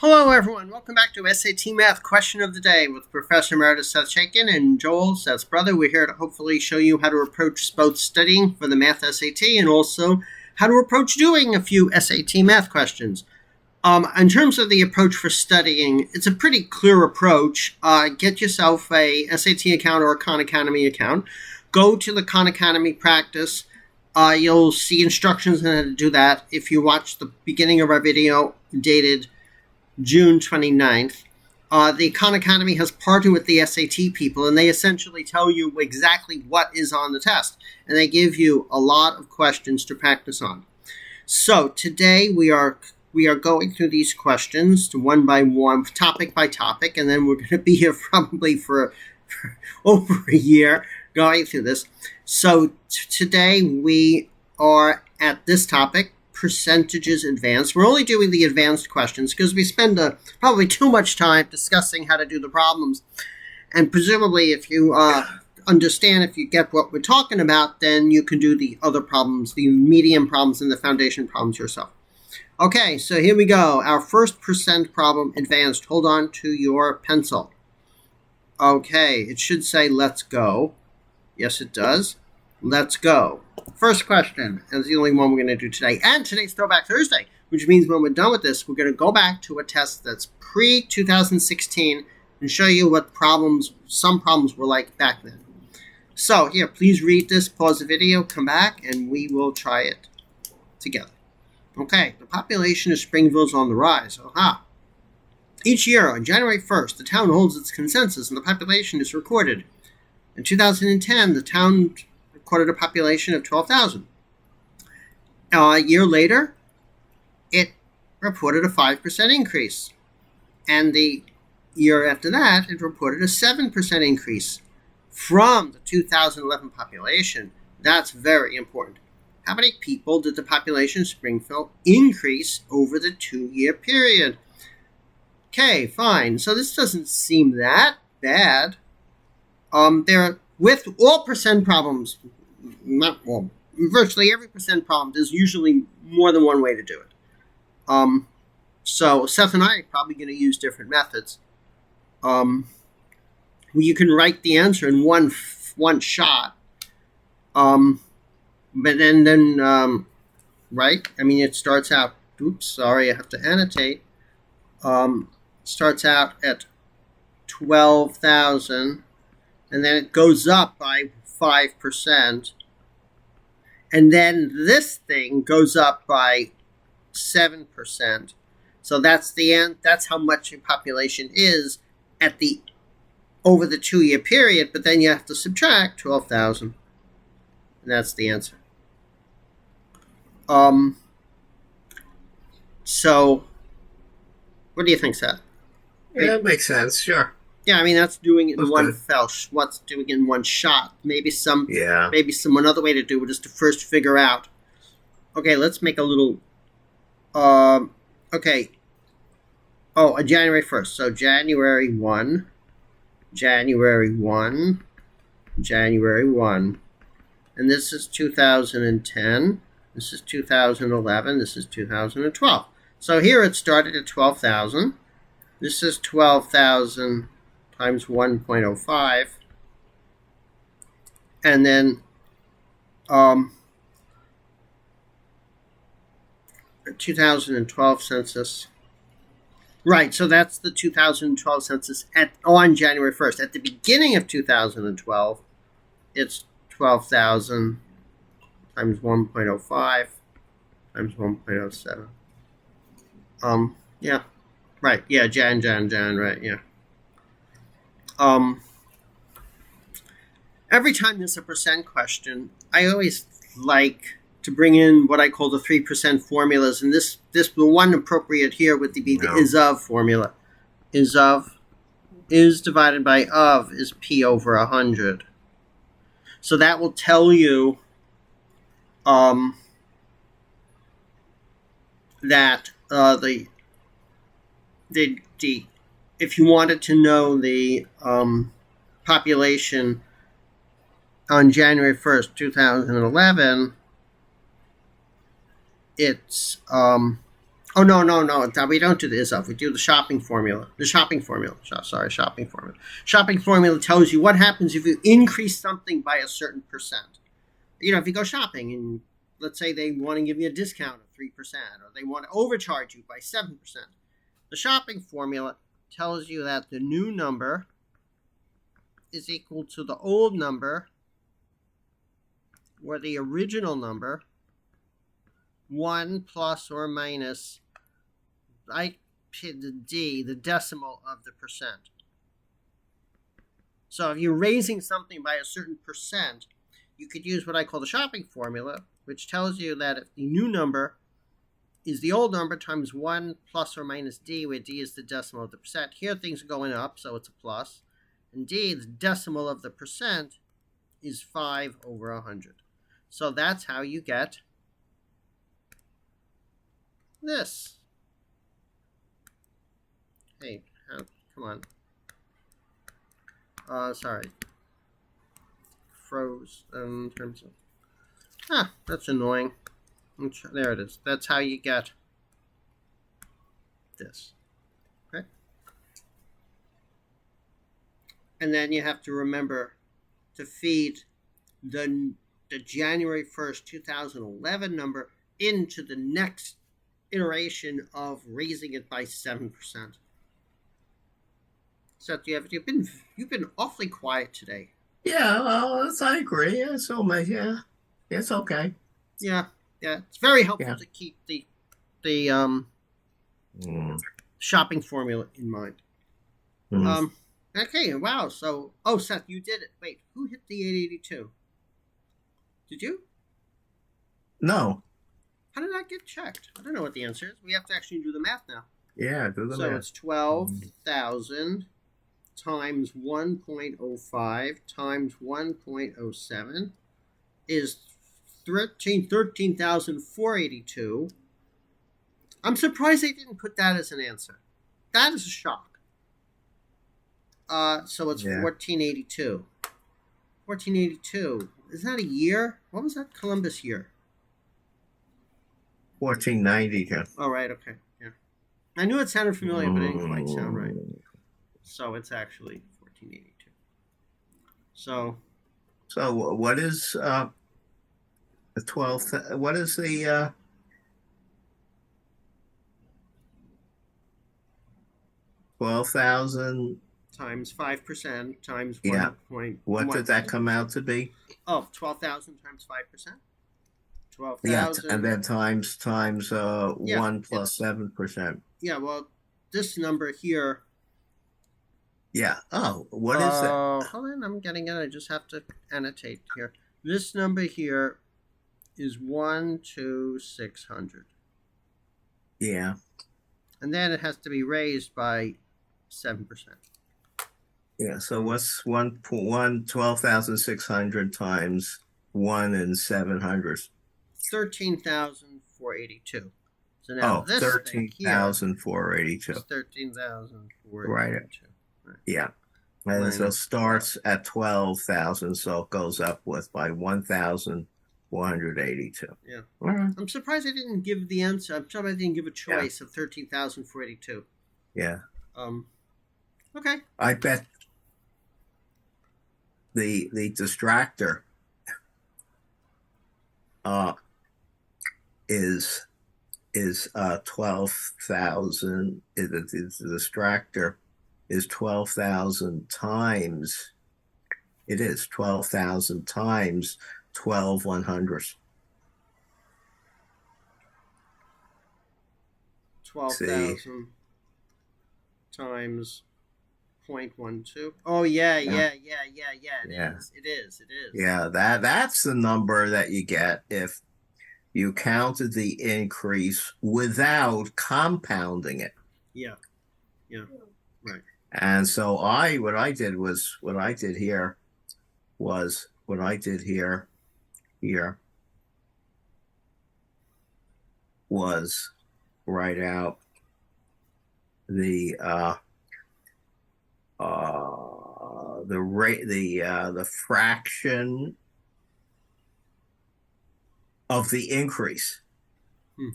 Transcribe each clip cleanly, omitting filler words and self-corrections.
Hello, everyone. Welcome back to SAT Math Question of the Day with Professor Emeritus Seth Chaiken and Joel, Seth's brother. We're here to hopefully show you how to approach both studying for the Math SAT and also how to approach doing a few SAT math questions. In terms of the approach for studying, it's a pretty clear approach. Get yourself a SAT account or a Khan Academy account. Go to the Khan Academy practice. You'll see instructions on how to do that. If you watch the beginning of our video dated June 29th, the Khan Academy has partnered with the SAT people, and they essentially tell you exactly what is on the test, and they give you a lot of questions to practice on. So today we are going through these questions one by one, topic by topic, and then we're going to be here probably for over a year going through this. So today we are at this topic, percentages advanced. We're only doing the advanced questions because we spend probably too much time discussing how to do the problems. And presumably if you understand, if you get what we're talking about, then you can do the other problems, the medium problems and the foundation problems yourself. Okay, so here we go. Our first percent problem, advanced. Hold on to your pencil. Okay, it should say let's go. Yes, it does. Let's go. First question, and it's the only one we're going to do today. And today's Throwback Thursday, which means when we're done with this, we're going to go back to a test that's pre-2016 and show you what some problems were like back then. So here, please read this, pause the video, come back, and we will try it together. Okay, the population of Springville is on the rise. Aha. Each year, on January 1st, the town holds its consensus and the population is recorded. In 2010, the town recorded a population of 12,000. A year later, it reported a 5% increase. And the year after that, it reported a 7% increase from the 2011 population. That's very important. How many people did the population of Springfield increase over the 2-year period? Okay, fine. So this doesn't seem that bad. With all percent problems, virtually every percent problem, there's usually more than one way to do it. So Seth and I are probably going to use different methods. You can write the answer in one shot. But then, right? I mean, it starts out, oops, sorry, I have to annotate. Starts out at 12,000, and then it goes up by 5%. And then this thing goes up by 7%. So that's the end. That's how much your population is over the 2-year period, but then you have to subtract 12,000. And that's the answer. So, what do you think, Seth? Yeah, it makes sense, sure. Yeah, I mean, that's doing it in one fell. What's doing it in one shot? Maybe some other way to do it is to first figure out. Okay, let's make a little. Okay. Oh, January 1st. So January 1, January 1, January 1, and this is 2010. This is 2011. This is 2012. So here it started at 12,000. This is 12,000 times 1.05. And then 2012 census. Right, so that's the 2012 census on January 1st. At the beginning of 2012, it's 12,000 times 1.05 times 1.07. Yeah. Right, yeah, Jan, right, yeah. Every time there's a percent question, I always like to bring in what I call the 3% formulas, and the one appropriate here would be the is of formula. Is divided by of is P over 100. So that will tell you that if you wanted to know the population on January 1st, 2011, it's Oh, no, no, no. We don't do the ISOF. We do the shopping formula. The shopping formula. Shopping formula. Shopping formula tells you what happens if you increase something by a certain percent. If you go shopping and let's say they want to give you a discount of 3%, or they want to overcharge you by 7%. The shopping formula tells you that the new number is equal to the old number, or the original number, 1 plus or minus the D, the decimal of the percent. So if you're raising something by a certain percent, you could use what I call the shopping formula, which tells you that if the new number is the old number times 1 plus or minus D, where D is the decimal of the percent. Here things are going up, so it's a plus. And D, the decimal of the percent, is 5 over 100. So that's how you get this. Hey, come on. Sorry. Froze in terms of... that's annoying. There it is. That's how you get this. Okay? And then you have to remember to feed the January 1st, 2011 number into the next iteration of raising it by 7%. So you've been awfully quiet today. Yeah, well, I agree. It's almost, it's okay. Yeah, it's very helpful to keep the shopping formula in mind. Okay, wow. So, Seth, you did it. Wait, who hit the 882? Did you? No. How did that get checked? I don't know what the answer is. We have to actually do the math now. Yeah, do the math. So it's 12,000 times 1.05 times 1.07 is 13,482. I'm surprised they didn't put that as an answer. That is a shock. So it's 1482. 1482. Is that a year? What was that Columbus year? 1490. Oh, right. Okay. Yeah. I knew it sounded familiar, but it didn't quite sound right. So it's actually 1482. So what is the 12th? What is the 12,000 times 5% times 1. What did that come out to be? 12,000 times 5%. 12,000. Yeah, and then times 1 plus 7%. Yeah, well, this number here. Yeah. Oh, what is that? Hold on, I'm getting it. I just have to annotate here. This number here is 1 to 600. Yeah. And then it has to be raised by 7%. Yeah, so what's 12,600 times 1 and 700? 13,482. So now this 13,482. 13,482. Right. Yeah. And so it starts at 12,000, so it goes up by 1,482. Yeah. Right. I'm surprised they didn't give the answer. I'm surprised they didn't give a choice of 13,482. Yeah. Okay. I bet the distractor is 12,000. The distractor is 12,000 times. It is 12,000 times 12 100s. 12,000 times 0.12. Oh yeah. It is. Yeah, that's the number that you get if you counted the increase without compounding it. Yeah. Right. And so what I did here was write out the rate, the fraction of the increase.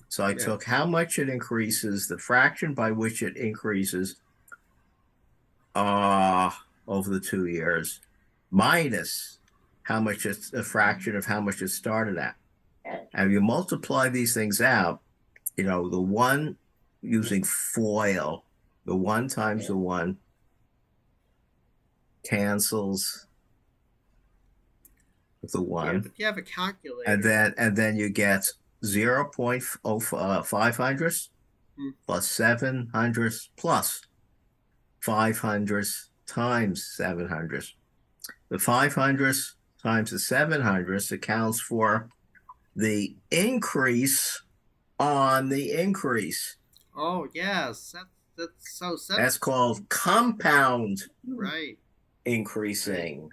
So I took how much it increases, the fraction by which it increases over the 2 years, minus how much it's a fraction of how much it started at. And you multiply these things out, the one using FOIL, the one times the one cancels with the one. Yeah, but you have a calculator. And then you get 0.05 plus 700 plus 500 times 700. The 500 times the 700 accounts for the increase on the increase. Oh, yes. That's called compound Right. increasing.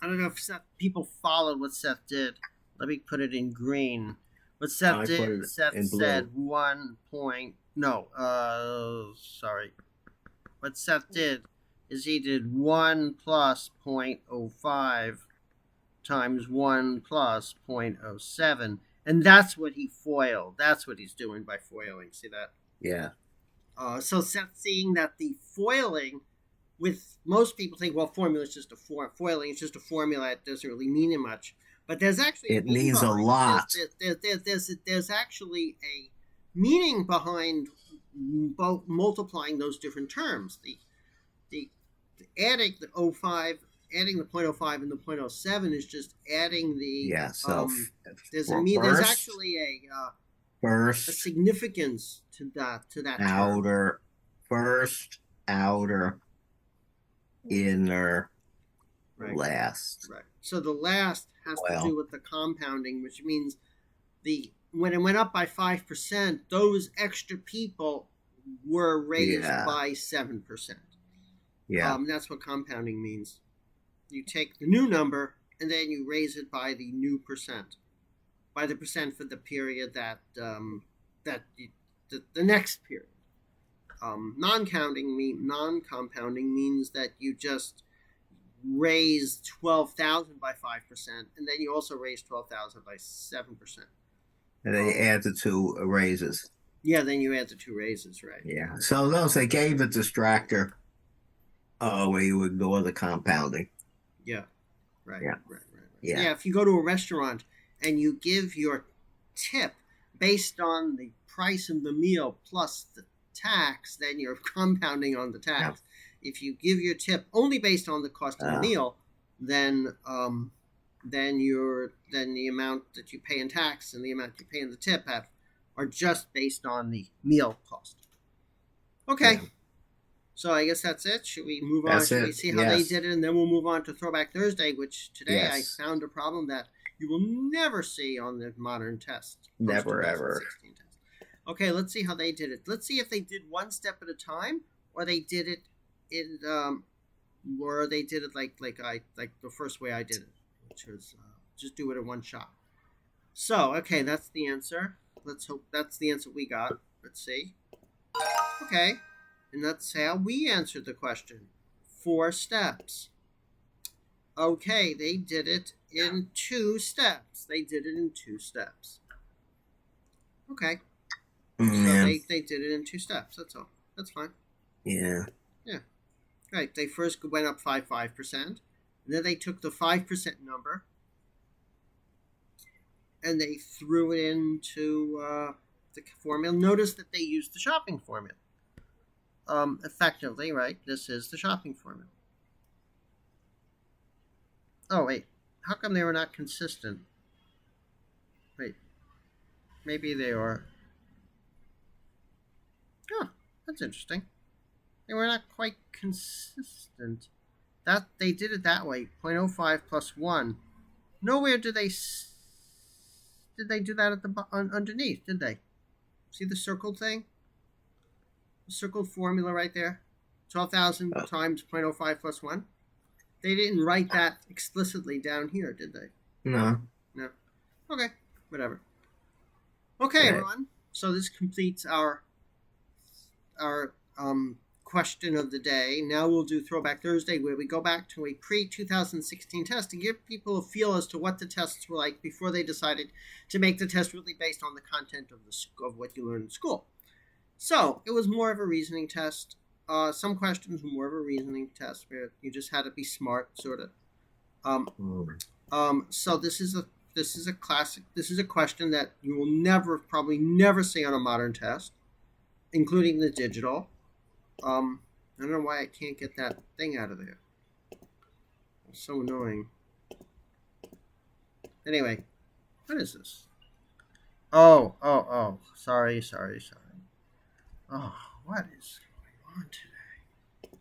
I don't know if people followed what Seth did. Let me put it in green. What Seth did, Seth said 1 point. No, sorry. What Seth did is he did 1 plus 0.05 times 1 plus 0.07. And that's what he foiled. That's what he's doing by foiling. See that? Yeah. So Seth's seeing that the foiling, with most people think, well, formula is just foiling. It's just a formula. It doesn't really mean much. But there's actually it means a lot. There's actually a meaning behind both multiplying those different terms. The adding the 0.05, adding the 0.05 and the 0.07 is just adding the there's actually a significance to that outer term. First, outer, inner, last. Right. So the last has to do with the compounding, which means when it went up by 5%, those extra people were raised by 7%. Yeah. That's what compounding means. You take the new number and then you raise it by the new percent, by the percent for the period the next period. Non-compounding means that you just raise 12,000 by 5%, and then you also raise 12,000 by 7%. And then you add the two raises. Yeah, then you add the two raises, right? Yeah. So those they gave a distractor where you ignore the compounding. Yeah. Right. Yeah. Right. Yeah. If you go to a restaurant and you give your tip based on the price of the meal plus the tax, then you're compounding on the tax. Yeah. If you give your tip only based on the cost of the meal, then the amount that you pay in tax and the amount you pay in the tip are just based on the meal cost. Okay. Yeah. So I guess that's it. Should we move on? Should we see how they did it, and then we'll move on to Throwback Thursday, which today I found a problem that you will never see on the modern test. Never ever. Test. Okay, let's see how they did it. Let's see if they did one step at a time, or they did it or they did it like the first way I did it, which was just do it in one shot. So, okay, that's the answer. Let's hope that's the answer we got. Let's see. Okay, and that's how we answered the question. 4 steps. Okay, they did it in 2 steps. Okay. So they did it in 2 steps. That's all. That's fine. Yeah. Yeah. Right. They first went up 5%. And then they took the 5% number and they threw it into the formula. Notice that they used the shopping formula. Effectively, right? This is the shopping formula. Oh, wait. How come they were not consistent? Wait. Maybe they are. Oh, that's interesting. They were not quite consistent. That they did it that way. 0.05 plus 1. Nowhere did they do that at the underneath, did they? See the circled thing? The circled formula right there? 12,000 times 0.05 plus 1. They didn't write that explicitly down here, did they? No. Okay, whatever. Okay, everyone. So this completes our question of the day. Now we'll do Throwback Thursday, where we go back to a pre-2016 test and give people a feel as to what the tests were like before they decided to make the test really based on the content of what you learned in school. So it was more of a reasoning test. Some questions were more of a reasoning test where you just had to be smart, sort of. So this is a classic. This is a question that you will probably never see on a modern test, including the digital. I don't know why I can't get that thing out of there. It's so annoying. Anyway, what is this? Oh. Sorry. Oh, what is going on today?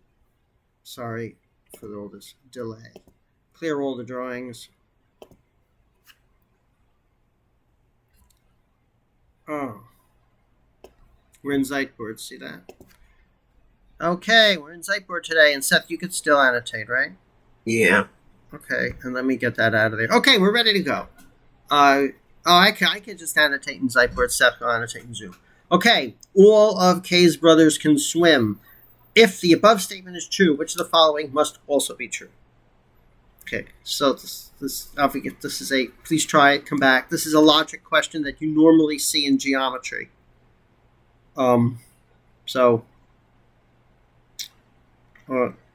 Sorry for all this delay. Clear all the drawings. Oh. We're in Ziteboard, see that? Okay, we're in Ziteboard today, and Seth, you could still annotate, right? Yeah. Okay, and let me get that out of there. Okay, we're ready to go. I can just annotate in Ziteboard. Seth will annotate in Zoom. Okay, all of Kay's brothers can swim. If the above statement is true, which of the following must also be true? Okay, so I'll forget. This is a, please try it, come back. This is a logic question that you normally see in geometry.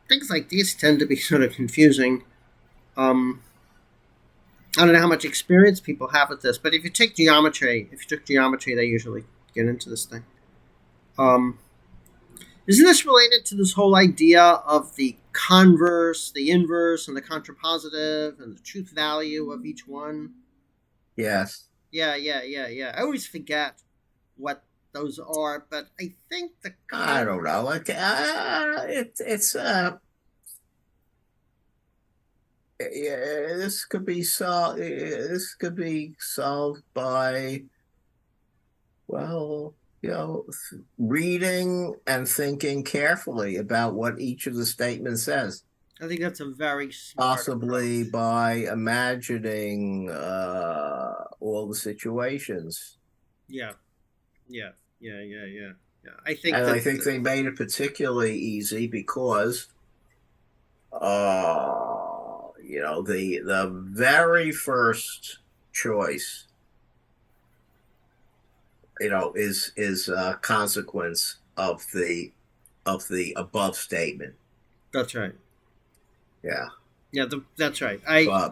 Things like these tend to be sort of confusing. I don't know how much experience people have with this, but if you took geometry, they usually get into this thing. Isn't this related to this whole idea of the converse, the inverse, and the contrapositive, and the truth value of each one? Yes. Yeah. I always forget what those are, but I think I don't know. Like, this could be solved. This could be solved by, well, reading and thinking carefully about what each of the statements says. I think that's a very smart possibly approach. By imagining all the situations. Yeah. I think they made it particularly easy because, the very first choice, is a consequence of the above statement. That's right. Yeah. Yeah, that's right.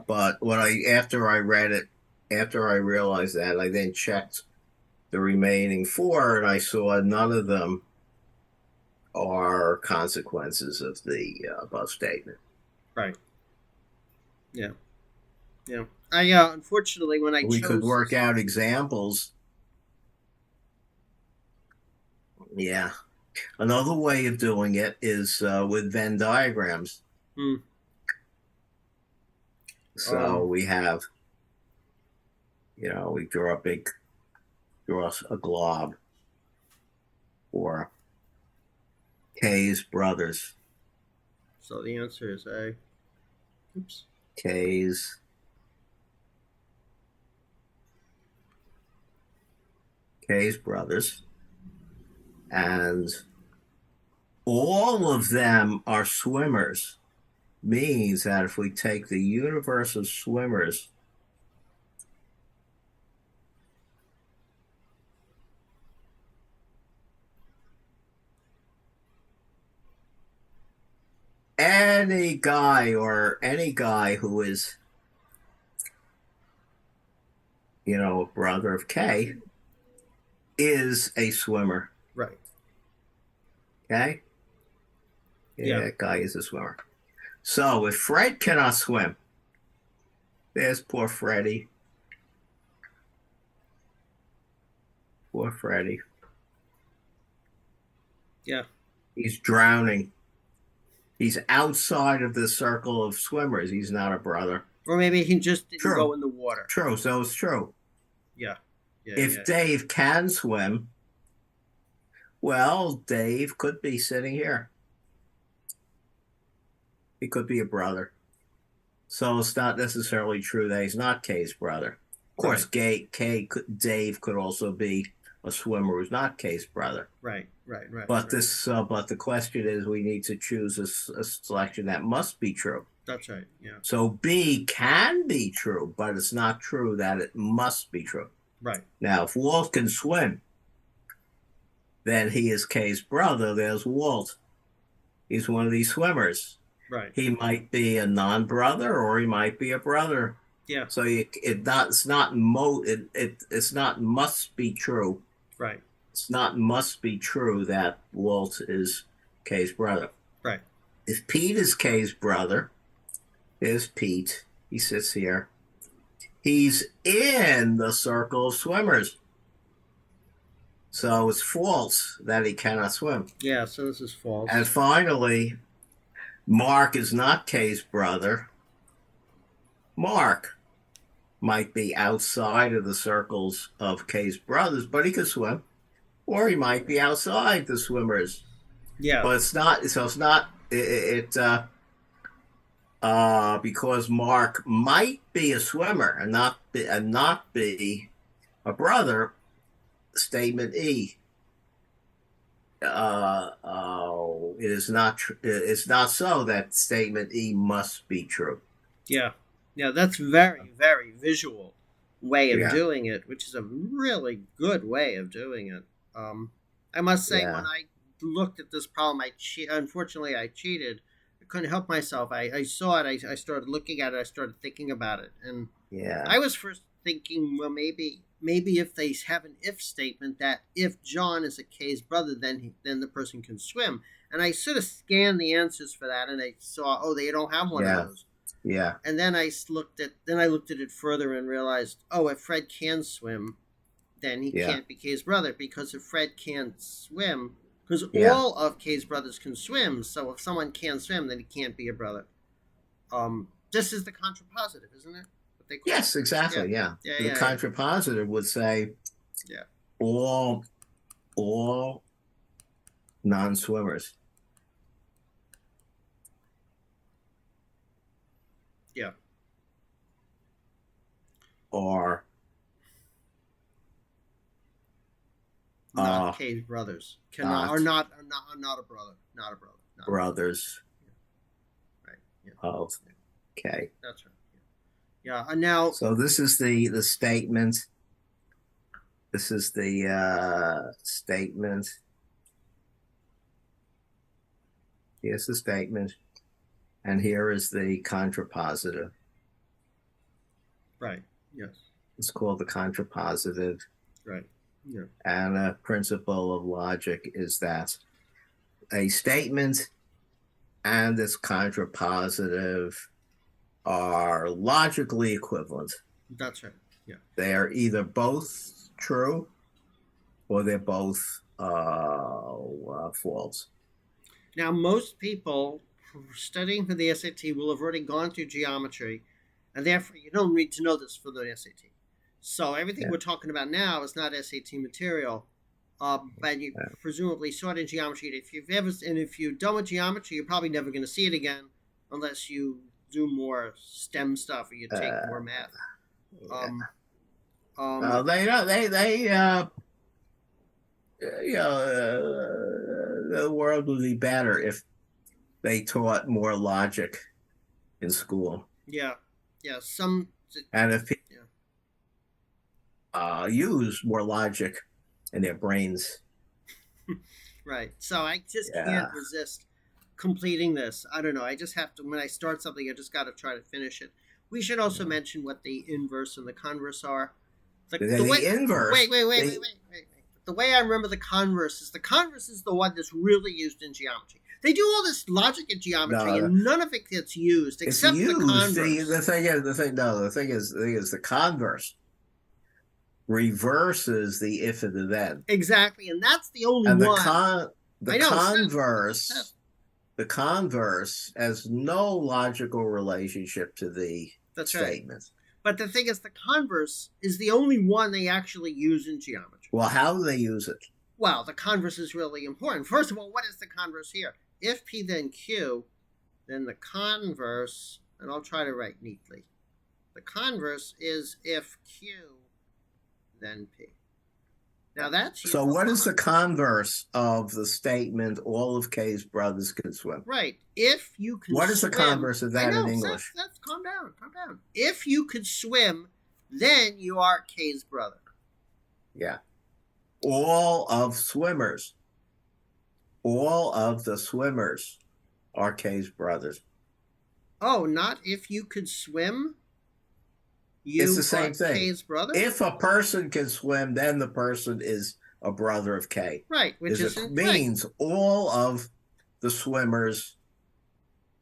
But when after I read it, after I realized that, I then checked the remaining four, and I saw none of them are consequences of the above statement. Right. Yeah. I unfortunately, when we could work out examples. Yeah. Another way of doing it is with Venn diagrams. So we have, we draw a glob for Kay's brothers. So the answer is A. Oops. Kay's brothers. And all of them are swimmers. Means that if we take the universe of swimmers, any guy who is, a brother of Kay is a swimmer. Right. Okay? Yeah, that guy is a swimmer. So if Fred cannot swim, there's poor Freddie. Poor Freddie. Yeah. He's drowning. He's outside of the circle of swimmers. He's not a brother. Or maybe he just didn't go in the water. True, so it's true. Yeah. If Dave can swim, well, Dave could be sitting here. He could be a brother. So it's not necessarily true that he's not Kay's brother. Of course, Dave could also be a swimmer who's not K's brother. Right. But but the question is, we need to choose a selection that must be true. That's right. Yeah. So B can be true, but it's not true that it must be true. Right. Now, if Walt can swim, then he is K's brother. There's Walt. He's one of these swimmers. Right. He might be a non-brother, or he might be a brother. Yeah. So it's not must be true. Right. It's not must be true that Walt is K's brother. Right. If Pete is K's brother, there's Pete. He sits here. He's in the circle of swimmers. So it's false that he cannot swim. Yeah, so this is false. And finally, Mark is not K's brother. Mark might be outside of the circles of K's brothers, but he could swim. Or he might be outside the swimmers. Yeah. But it's not, so it's not, because Mark might be a swimmer and not be a brother. Statement E. It is not. It's not so that statement E must be true. Yeah. That's very, very visual way of Yeah. doing it, which is a really good way of doing it. I must say, when I looked at this problem, unfortunately I cheated. I couldn't help myself. I saw it. I started looking at it. I started thinking about it, and I was first thinking, well, maybe if they have an if statement that if John is a K's brother, then the person can swim. And I sort of scanned the answers for that, and I saw, they don't have one of those. Yeah. And then I looked at it further and realized, if Fred can swim, then he can't be K's brother, because if Fred can't swim, because all of K's brothers can swim, so if someone can swim, then he can't be a brother. This is the contrapositive, isn't it? Yes, exactly. Yeah. The contrapositive would say, all non-swimmers. Yeah. Are not K's brothers. Are not a brother. Not a brother. Not brothers. Right. Yeah. Of K. That's right. Yeah, and now. So this is the statement. This is the statement. Here's the statement, and here is the contrapositive. Right. Yes. It's called the contrapositive. Right. Yeah. And a principle of logic is that a statement and its contrapositive are logically equivalent. That's right. Yeah. They are either both true or they're both false. Now, most people studying for the SAT will have already gone through geometry, and therefore you don't need to know this for the SAT. So everything we're talking about now is not SAT material, but you presumably saw it in geometry. If you've done with geometry, you're probably never going to see it again unless you do more STEM stuff or you take more math. The world would be better if they taught more logic in school. Yeah. And if people use more logic in their brains. Right. So I just can't resist completing this. I don't know. I just have to, when I start something, I just got to try to finish it. We should also mention what the inverse and the converse are. The inverse. Wait. The way I remember the converse is the one that's really used in geometry. They do all this logic in geometry, and none of it gets used except the converse. The thing is, the converse reverses the if and the then. Exactly, and that's the only one. The converse has no logical relationship to the statement. Right. But the thing is, the converse is the only one they actually use in geometry. Well, how do they use it? Well, the converse is really important. First of all, what is the converse here? If P then Q, then the converse, and I'll try to write neatly. The converse is if Q, then P. Now that's So used a what is the lot. converse of the statement, all of Kay's brothers can swim? Right. If you can What is the swim, converse of I that in know, English? Seth, calm down, calm down. If you could swim, then you are Kay's brother. Yeah. All of swimmers, all of the swimmers are Kay's brothers. Oh, not if you could swim, It's the you same are thing. Kay's brother? If a person can swim, then the person is a brother of Kay. Right, which It isn't means all of the swimmers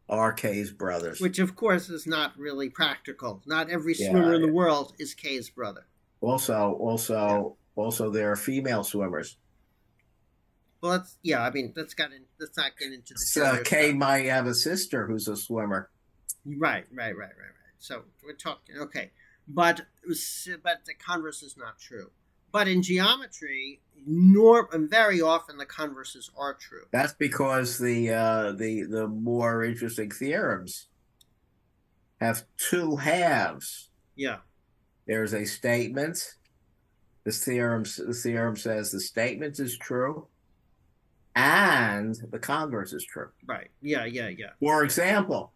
are Kay's brothers. Which, of course, is not really practical. Not every Yeah, swimmer in the world is Kay's brother. Also, there are female swimmers. Well, that's I mean, let's not get into the So Kay stuff. might have a sister who's a swimmer. Right. So we're talking but the converse is not true. But in geometry, very often the converses are true. That's because the more interesting theorems have two halves. Yeah. There's a statement. The theorem says the statement is true, and the converse is true. Right. Yeah. For example,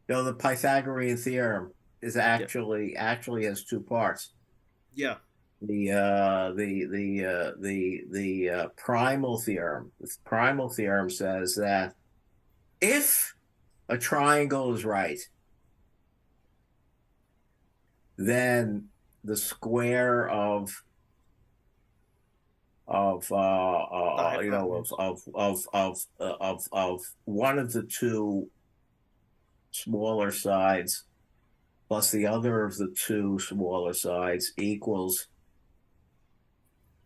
the Pythagorean theorem is actually has two parts. Yeah. The primal theorem. The primal theorem says that if a triangle is right, then the square of one of the two smaller sides plus the other of the two smaller sides equals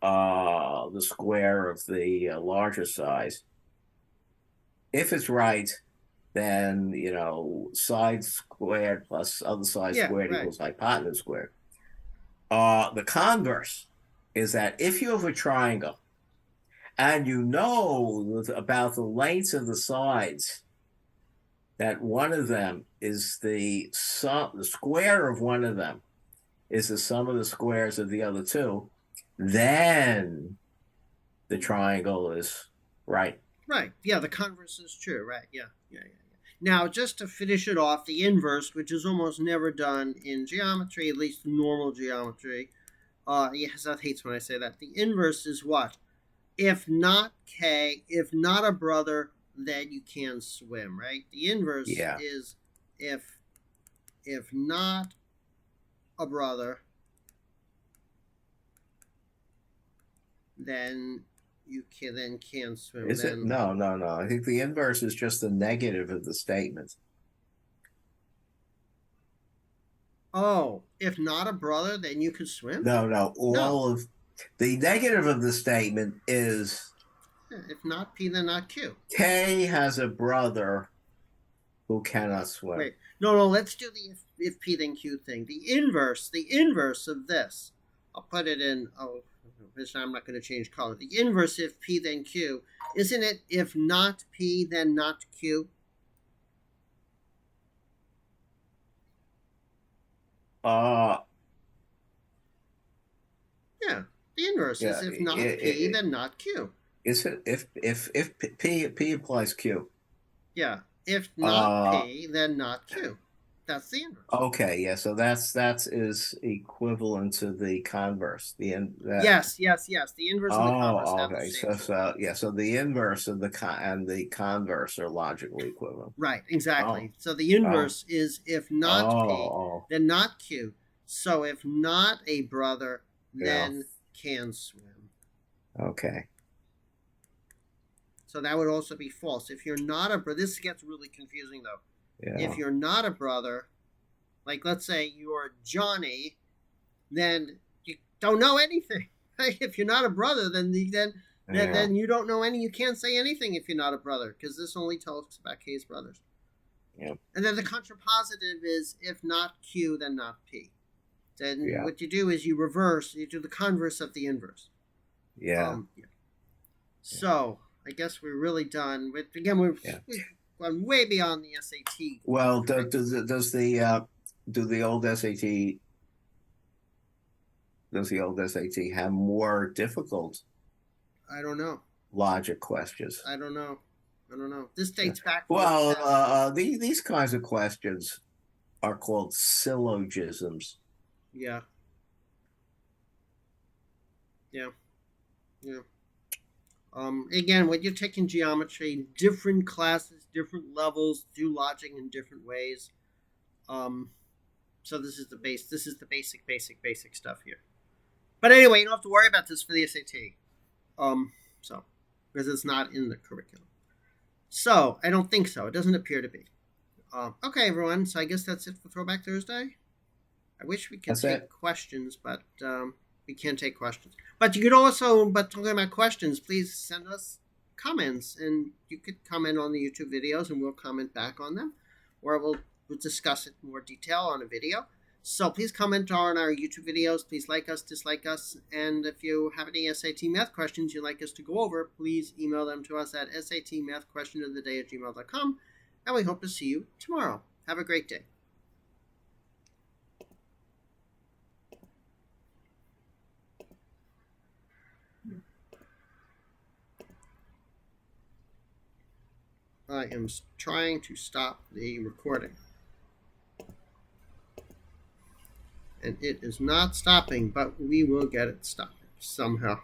the square of the larger size. If it's right, then side squared plus other side squared equals hypotenuse squared. The converse is that if you have a triangle and you know about the lengths of the sides, that one of them is the square of one of them is the sum of the squares of the other two, then the triangle is right. Right. Yeah, the converse is true. Right. Yeah. Now, just to finish it off, the inverse, which is almost never done in geometry, at least normal geometry. Seth hates when I say that. The inverse is what? If not K, if not a brother, then you can swim, right? The inverse is if not a brother, then you can swim. Is it? No. I think the inverse is just the negative of the statement. Oh, if not a brother, then you could swim? No. Of the negative of the statement is if not P, then not Q. K has a brother who cannot swim. Wait, no. Let's do the if P then Q thing. The inverse of this. I'll put it in. Oh, this I'm not going to change color. The inverse if P then Q, isn't it? If not P, then not Q. Yeah, the inverse is if not P, then not Q. Is it if P implies Q? Yeah, if not P, then not Q. That's the inverse. Okay, yeah. So that is equivalent to the converse. Yes. The inverse and the converse have the same. So the inverse and the converse are logically equivalent. Right, exactly. So the inverse is if not P, then not Q. So if not a brother, then can swim. Okay. So that would also be false. If you're not a brother, this gets really confusing though. Yeah. If you're not a brother, like let's say you're Johnny, then you don't know anything. Right? If you're not a brother, then you don't know any. You can't say anything if you're not a brother because this only talks about K's brothers. Yeah. And then the contrapositive is if not Q, then not P. Then what you do is you do the converse of the inverse. Yeah. So I guess we're really done. We've gone way beyond the SAT. Well, do the old SAT does the old SAT have more difficult I don't know. logic questions? I don't know. I don't know. This dates back from Well, the test. these kinds of questions are called syllogisms. Yeah. Yeah. Yeah. Again, when you're taking geometry, different classes, different levels do logic in different ways. Um, so this is the base. This is the basic stuff here. But anyway, you don't have to worry about this for the SAT. So because it's not in the curriculum. So I don't think so. It doesn't appear to be. Okay, everyone. So I guess that's it for Throwback Thursday. I wish we could That's take it. questions, but we can't take questions. But you could also, but talking about questions, please send us comments, and you could comment on the YouTube videos, and we'll comment back on them, or we'll discuss it in more detail on a video. So please comment on our YouTube videos. Please like us, dislike us, and if you have any SAT math questions you'd like us to go over, please email them to us at satmathquestionoftheday@gmail.com, and we hope to see you tomorrow. Have a great day. I am trying to stop the recording. And it is not stopping, but we will get it stopped somehow.